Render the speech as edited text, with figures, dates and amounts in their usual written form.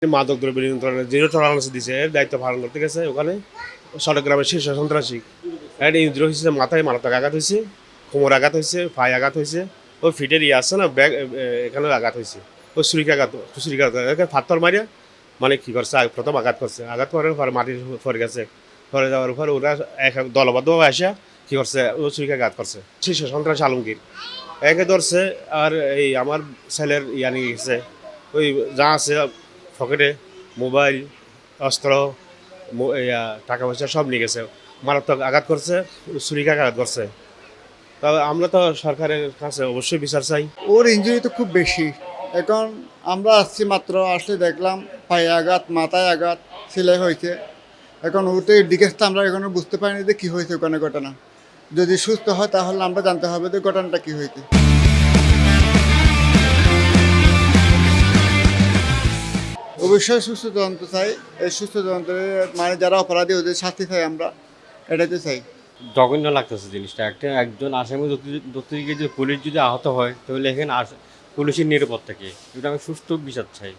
মাদক দ্রব্য নিয়ন্ত্রণে জিরো টলারেন্স দিছে, এর দায়িত্ব পালন করতে গেছে ওখানে চট্টগ্রামের শীর্ষ সন্ত্রাসী ইন্দ্র হিসেবে মাথায় মারাত্মক আঘাত হয়েছে, কোমর আঘাত হয়েছে, পায়ে আঘাত হয়েছে, ওই ফিটের ইয়ে আছে না ব্যাগ, এখানে আঘাত হয়েছে, ওই ছুরিকাঘাত পাথর মারিয়া মানে কি করছে প্রথম আঘাত করছে, আঘাত করার পর মাটির পরে গেছে, পরে যাওয়ার পর ওরা এক দলবদ্ধভাবে আসা কি করছে ও ছুরিকাঘাত করছে। শীর্ষ সন্ত্রাসী আলমগীর একে ধরছে আর এই আমার ছেলের ইয়া নিয়ে গেছে, ওই যা আছে পকেটে মোবাইল, অস্ত্র, টাকা পয়সা সব নিয়ে গেছে, মারাত্মক আঘাত করছে, ছুরিকাঘাত করছে। তবে আমরা তো সরকারের কাছে অবশ্যই বিচার চাই। ওর ইনজুরি তো খুব বেশি। এখন আমরা আসছি মাত্র, আসলে দেখলাম পায়ে আঘাত, মাথায় আঘাত, সেলাই হয়েছে। এখন ওতে ডিটেলসটা আমরা এখনো বুঝতে পারিনি যে কী হয়েছে ওখানে ঘটনা। যদি সুস্থ হয় তাহলে আমরা জানতে হবে যে ঘটনাটা কী হয়েছে। অবশ্যই সুস্থ তদন্ত চাই। এই সুস্থ তদন্তের মানে যারা অপরাধী ওদের শাস্তি চাই আমরা, এটাতে চাই। জঘন্য লাগতেছে জিনিসটা। একজন আসামি ধরতে গিয়ে যদি পুলিশ যদি আহত হয় তাহলে এখানে পুলিশের নিরাপত্তা কি, এটা আমি সুষ্ঠু বিচার চাই।